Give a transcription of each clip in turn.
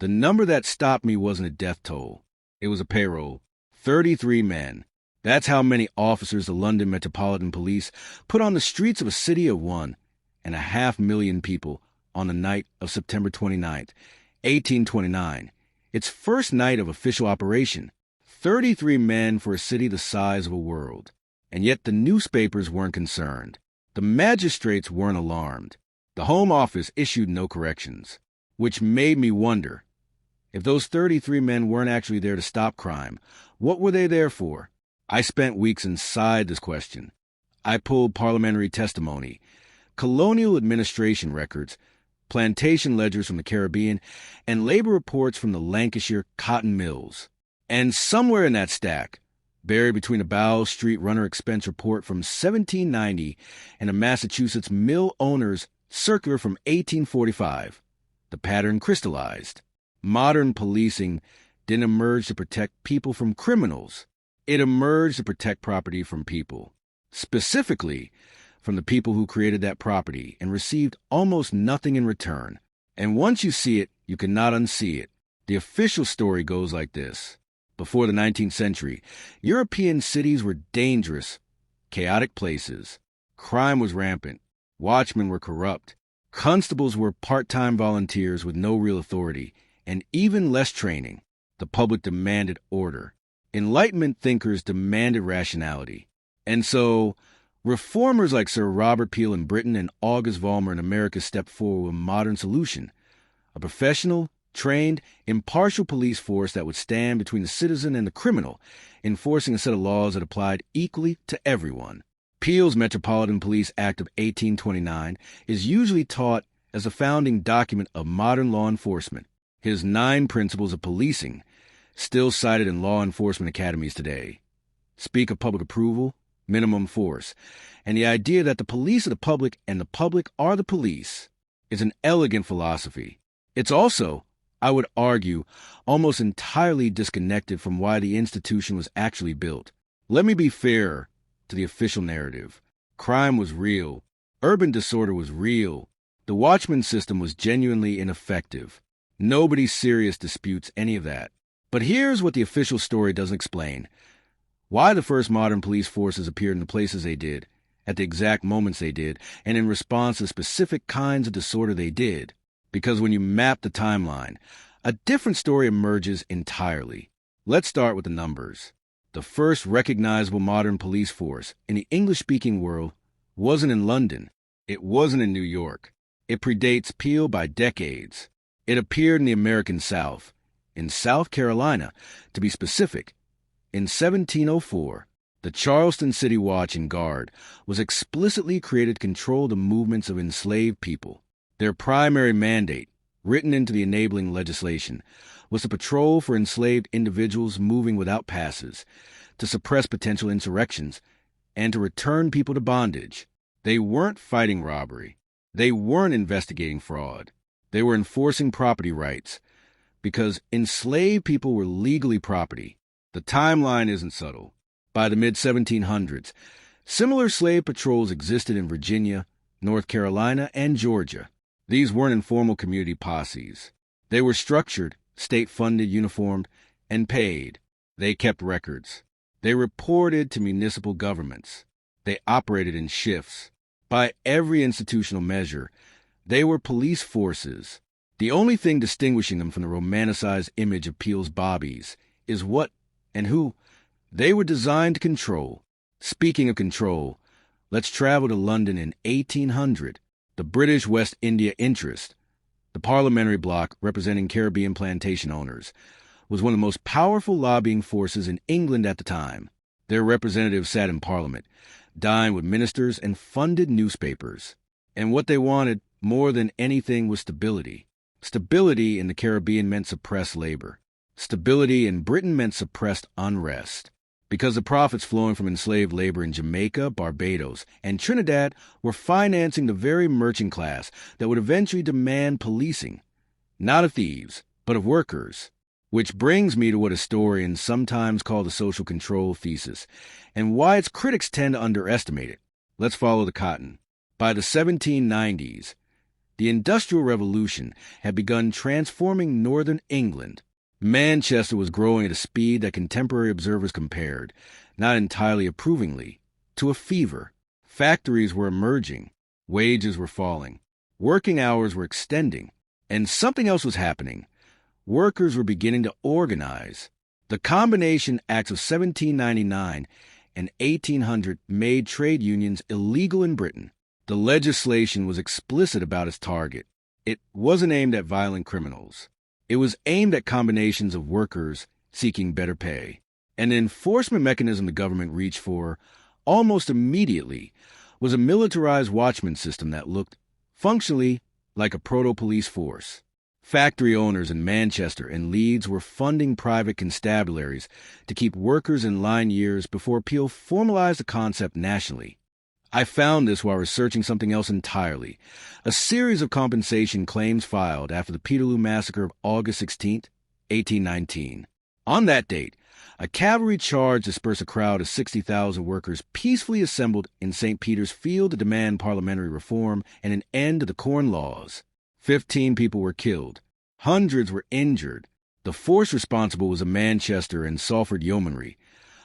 The number that stopped me wasn't a death toll. It was a payroll. 33 men. That's how many officers the London Metropolitan Police put on the streets of a city of 1.5 million people on the night of September 29th, 1829. Its first night of official operation. 33 men for a city the size of a world. And yet the newspapers weren't concerned. The magistrates weren't alarmed. The Home Office issued no corrections, which made me wonder, if those 33 men weren't actually there to stop crime, what were they there for? I spent weeks inside this question. I pulled parliamentary testimony, colonial administration records, plantation ledgers from the Caribbean, and labor reports from the Lancashire cotton mills. And somewhere in that stack, buried between a Bow Street runner expense report from 1790 and a Massachusetts mill owner's circular from 1845, the pattern crystallized. Modern policing didn't emerge to protect people from criminals. It emerged to protect property from people, specifically from the people who created that property and received almost nothing in return. And once you see it, you cannot unsee it. The official story goes like this. Before the 19th century, European cities were dangerous, chaotic places. Crime was rampant. Watchmen were corrupt. Constables were part-time volunteers with no real authority, and even less training. The public demanded order. Enlightenment thinkers demanded rationality. And so, reformers like Sir Robert Peel in Britain and August Vollmer in America stepped forward with a modern solution. A professional, trained, impartial police force that would stand between the citizen and the criminal, enforcing a set of laws that applied equally to everyone. Peel's Metropolitan Police Act of 1829 is usually taught as a founding document of modern law enforcement. His 9 principles of policing, still cited in law enforcement academies today, speak of public approval, minimum force, and the idea that the police are the public and the public are the police is an elegant philosophy. It's also, I would argue, almost entirely disconnected from why the institution was actually built. Let me be fair to the official narrative. Crime was real. Urban disorder was real. The watchman system was genuinely ineffective. Nobody serious disputes any of that. But here's what the official story doesn't explain. Why the first modern police forces appeared in the places they did, at the exact moments they did, and in response to specific kinds of disorder they did. Because when you map the timeline, a different story emerges entirely. Let's start with the numbers. The first recognizable modern police force in the English-speaking world wasn't in London. It wasn't in New York. It predates Peel by decades. It appeared in the American South, in South Carolina, to be specific. In 1704, the Charleston City Watch and Guard was explicitly created to control the movements of enslaved people. Their primary mandate, written into the enabling legislation, was to patrol for enslaved individuals moving without passes, to suppress potential insurrections, and to return people to bondage. They weren't fighting robbery. They weren't investigating fraud. They were enforcing property rights, because enslaved people were legally property. The timeline isn't subtle. By the mid-1700s, similar slave patrols existed in Virginia, North Carolina, and Georgia. These weren't informal community posses. They were structured, state-funded, uniformed, and paid. They kept records. They reported to municipal governments. They operated in shifts. By every institutional measure, they were police forces. The only thing distinguishing them from the romanticized image of Peel's bobbies is what and who they were designed to control. Speaking of control, let's travel to London in 1800. The British West India Interest, the parliamentary bloc representing Caribbean plantation owners, was one of the most powerful lobbying forces in England at the time. Their representatives sat in Parliament, dined with ministers, and funded newspapers. And what they wanted more than anything was stability. Stability in the Caribbean meant suppressed labor. Stability in Britain meant suppressed unrest. Because the profits flowing from enslaved labor in Jamaica, Barbados, and Trinidad were financing the very merchant class that would eventually demand policing, not of thieves, but of workers. Which brings me to what historians sometimes call the social control thesis, and why its critics tend to underestimate it. Let's follow the cotton. By the 1790s, The Industrial Revolution had begun transforming northern England. Manchester was growing at a speed that contemporary observers compared, not entirely approvingly, to a fever. Factories were emerging, wages were falling, working hours were extending, and something else was happening. Workers were beginning to organize. The Combination Acts of 1799 and 1800 made trade unions illegal in Britain. The legislation was explicit about its target. It wasn't aimed at violent criminals. It was aimed at combinations of workers seeking better pay. And the enforcement mechanism the government reached for, almost immediately, was a militarized watchman system that looked, functionally, like a proto-police force. Factory owners in Manchester and Leeds were funding private constabularies to keep workers in line years before Peel formalized the concept nationally. I found this while researching something else entirely, a series of compensation claims filed after the Peterloo Massacre of August 16, 1819. On that date, a cavalry charge dispersed a crowd of 60,000 workers peacefully assembled in St. Peter's Field to demand parliamentary reform and an end to the Corn Laws. 15 people were killed. Hundreds were injured. The force responsible was a Manchester and Salford Yeomanry,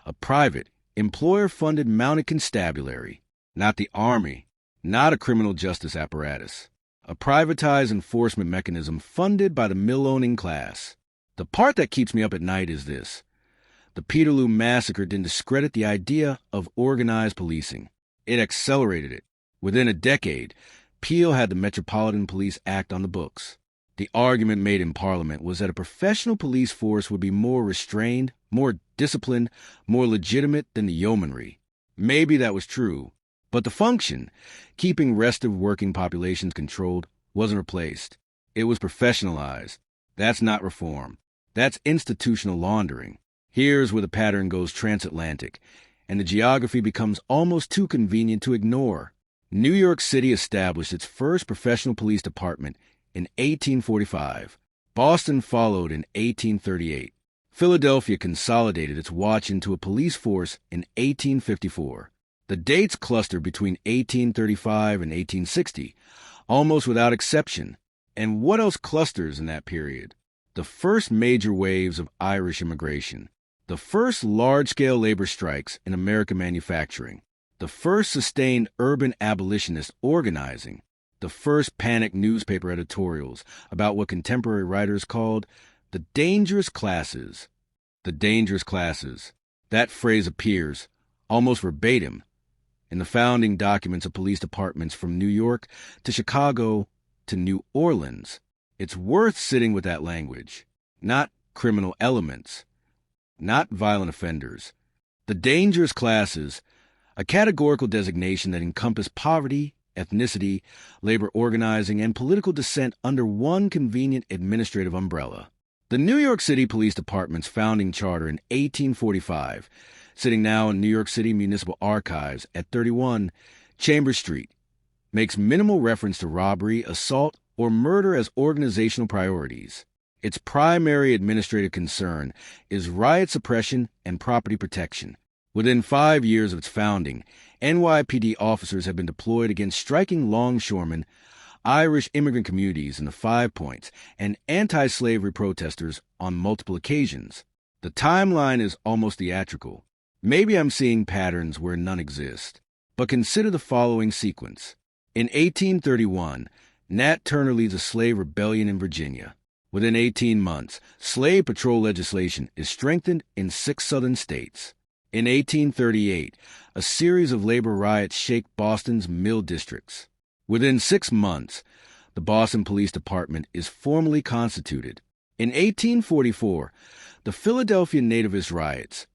a private, employer-funded mounted constabulary. Not the army, not a criminal justice apparatus. A privatized enforcement mechanism funded by the mill-owning class. The part that keeps me up at night is this. The Peterloo Massacre didn't discredit the idea of organized policing. It accelerated it. Within a decade, Peel had the Metropolitan Police Act on the books. The argument made in Parliament was that a professional police force would be more restrained, more disciplined, more legitimate than the yeomanry. Maybe that was true. But the function, keeping restive working populations controlled, wasn't replaced. It was professionalized. That's not reform. That's institutional laundering. Here's where the pattern goes transatlantic, and the geography becomes almost too convenient to ignore. New York City established its first professional police department in 1845. Boston followed in 1838. Philadelphia consolidated its watch into a police force in 1854. The dates cluster between 1835 and 1860, almost without exception. And what else clusters in that period? The first major waves of Irish immigration, the first large-scale labor strikes in American manufacturing, the first sustained urban abolitionist organizing, the first panicked newspaper editorials about what contemporary writers called the dangerous classes. The dangerous classes. That phrase appears, almost verbatim, in the founding documents of police departments from New York to Chicago to New Orleans. It's worth sitting with that language. Not criminal elements. Not violent offenders. The dangerous classes, a categorical designation that encompassed poverty, ethnicity, labor organizing, and political dissent under one convenient administrative umbrella. The New York City Police Department's founding charter in 1845, sitting now in New York City Municipal Archives at 31 Chambers Street, makes minimal reference to robbery, assault, or murder as organizational priorities. Its primary administrative concern is riot suppression and property protection. Within 5 years of its founding, NYPD officers have been deployed against striking longshoremen, Irish immigrant communities in the Five Points, and anti-slavery protesters on multiple occasions. The timeline is almost theatrical. Maybe I'm seeing patterns where none exist. But consider the following sequence. In 1831, Nat Turner leads a slave rebellion in Virginia. Within 18 months, slave patrol legislation is strengthened in 6 southern states. In 1838, a series of labor riots shake Boston's mill districts. Within 6 months, the Boston Police Department is formally constituted. In 1844, the Philadelphia nativist riots,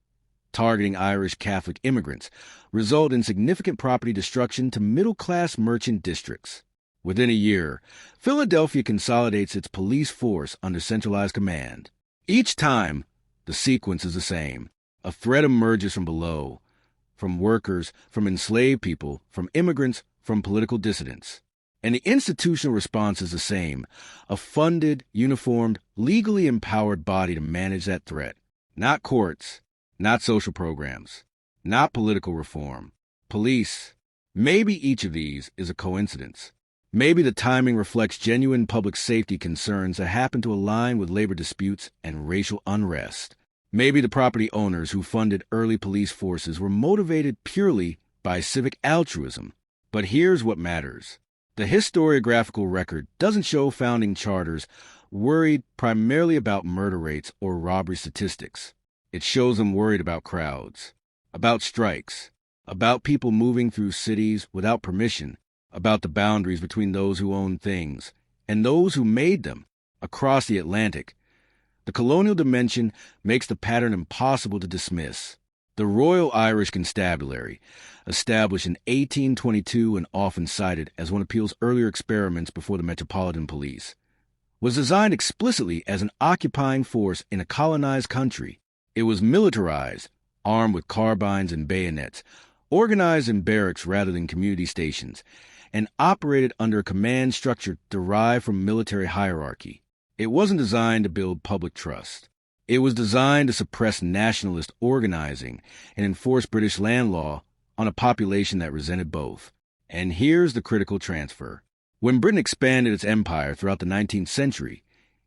targeting Irish Catholic immigrants, result in significant property destruction to middle-class merchant districts. Within a year, Philadelphia consolidates its police force under centralized command. Each time, the sequence is the same. A threat emerges from below, from workers, from enslaved people, from immigrants, from political dissidents. And the institutional response is the same, a funded, uniformed, legally empowered body to manage that threat. Not courts, not social programs, not political reform. Police. Maybe each of these is a coincidence. Maybe the timing reflects genuine public safety concerns that happen to align with labor disputes and racial unrest. Maybe the property owners who funded early police forces were motivated purely by civic altruism. But here's what matters. The historiographical record doesn't show founding charters worried primarily about murder rates or robbery statistics. It shows them worried about crowds, about strikes, about people moving through cities without permission, about the boundaries between those who owned things and those who made them across the Atlantic. The colonial dimension makes the pattern impossible to dismiss. The Royal Irish Constabulary, established in 1822 and often cited as one of Peel's earlier experiments before the Metropolitan Police, was designed explicitly as an occupying force in a colonized country. It was militarized, armed with carbines and bayonets, organized in barracks rather than community stations, and operated under a command structure derived from military hierarchy. It wasn't designed to build public trust. It was designed to suppress nationalist organizing and enforce British land law on a population that resented both. And here's the critical transfer. When Britain expanded its empire throughout the 19th century,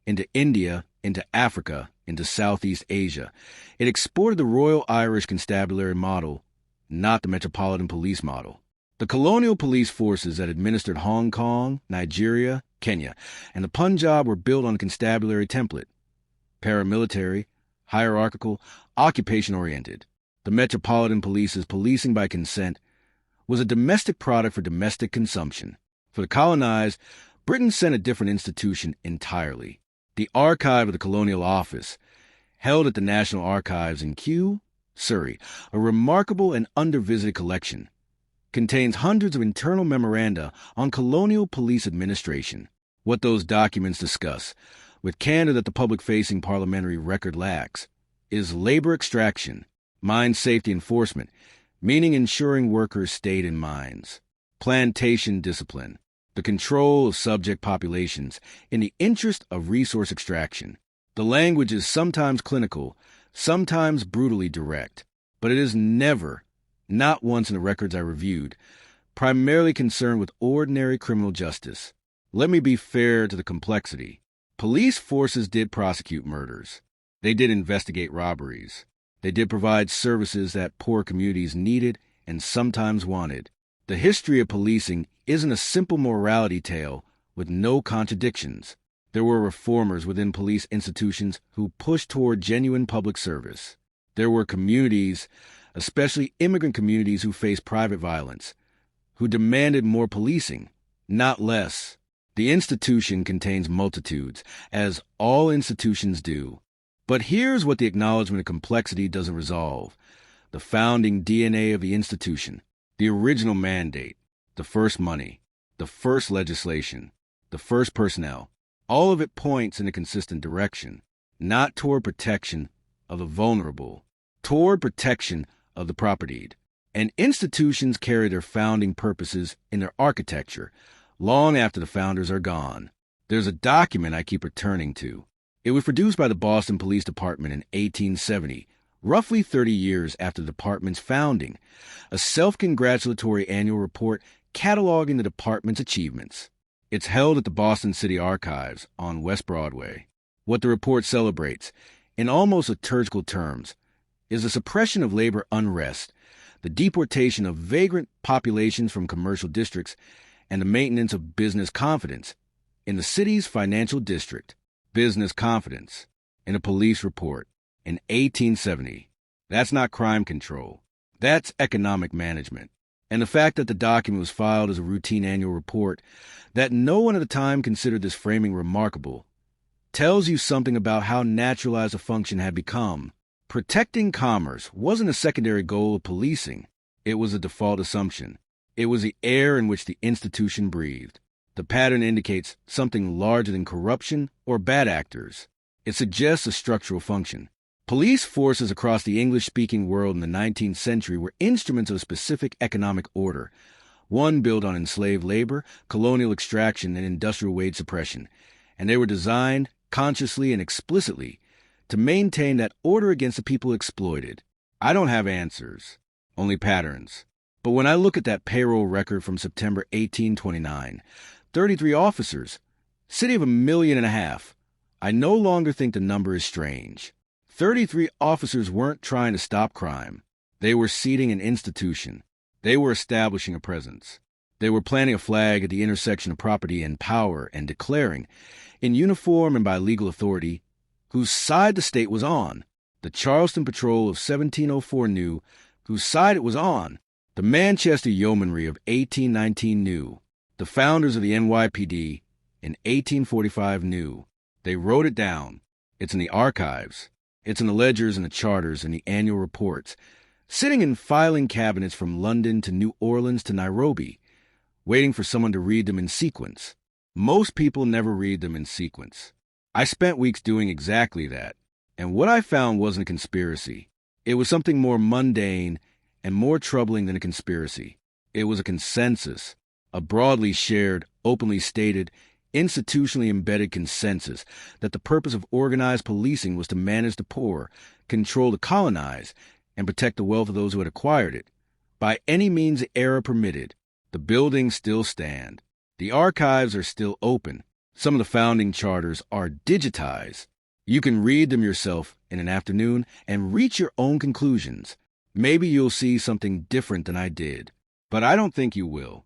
into India, into Africa, into Southeast Asia, it exported the Royal Irish Constabulary model, not the Metropolitan Police model. The colonial police forces that administered Hong Kong, Nigeria, Kenya, and the Punjab were built on a constabulary template. Paramilitary, hierarchical, occupation-oriented. The Metropolitan Police's policing by consent was a domestic product for domestic consumption. For the colonized, Britain sent a different institution entirely. The Archive of the Colonial Office, held at the National Archives in Kew, Surrey, a remarkable and undervisited collection, contains hundreds of internal memoranda on colonial police administration. What those documents discuss, with candor that the public-facing parliamentary record lacks, is labor extraction, mine safety enforcement, meaning ensuring workers stayed in mines, plantation discipline, the control of subject populations in the interest of resource extraction. The language is sometimes clinical, sometimes brutally direct, but it is never, not once in the records I reviewed, primarily concerned with ordinary criminal justice. Let me be fair to the complexity. Police forces did prosecute murders. They did investigate robberies. They did provide services that poor communities needed and sometimes wanted. The history of policing isn't a simple morality tale with no contradictions. There were reformers within police institutions who pushed toward genuine public service. There were communities, especially immigrant communities, who faced private violence, who demanded more policing, not less. The institution contains multitudes, as all institutions do. But here's what the acknowledgement of complexity doesn't resolve. The founding DNA of the institution, the original mandate, the first money, the first legislation, the first personnel, all of it points in a consistent direction, not toward protection of the vulnerable, toward protection of the propertied. And institutions carry their founding purposes in their architecture, long after the founders are gone. There's a document I keep returning to. It was produced by the Boston Police Department in 1870, roughly 30 years after the department's founding, a self-congratulatory annual report cataloging the department's achievements. It's held at the Boston City Archives on West Broadway. What the report celebrates, in almost liturgical terms, is the suppression of labor unrest, the deportation of vagrant populations from commercial districts, and the maintenance of business confidence in the city's financial district. Business confidence in a police report in 1870. That's not crime control. That's economic management. And the fact that the document was filed as a routine annual report, that no one at the time considered this framing remarkable, tells you something about how naturalized a function had become. Protecting commerce wasn't a secondary goal of policing. It was a default assumption. It was the air in which the institution breathed. The pattern indicates something larger than corruption or bad actors. It suggests a structural function. Police forces across the English-speaking world in the 19th century were instruments of a specific economic order, one built on enslaved labor, colonial extraction, and industrial wage suppression, and they were designed, consciously and explicitly, to maintain that order against the people exploited. I don't have answers, only patterns. But when I look at that payroll record from September 1829, 33 officers. City of 1.5 million. I no longer think the number is strange. 33 officers weren't trying to stop crime. They were seeding an institution. They were establishing a presence. They were planting a flag at the intersection of property and power and declaring, in uniform and by legal authority, whose side the state was on. The Charleston Patrol of 1704 knew whose side it was on. The Manchester Yeomanry of 1819 knew. The founders of the NYPD in 1845 knew. They wrote it down. It's in the archives. It's in the ledgers and the charters and the annual reports. Sitting in filing cabinets from London to New Orleans to Nairobi, waiting for someone to read them in sequence. Most people never read them in sequence. I spent weeks doing exactly that, and what I found wasn't a conspiracy. It was something more mundane and more troubling than a conspiracy. It was a consensus, a broadly shared, openly stated, institutionally embedded consensus that the purpose of organized policing was to manage the poor, control the colonized, and protect the wealth of those who had acquired it. By any means the era permitted, the buildings still stand. The archives are still open. Some of the founding charters are digitized. You can read them yourself in an afternoon and reach your own conclusions. Maybe you'll see something different than I did, but I don't think you will.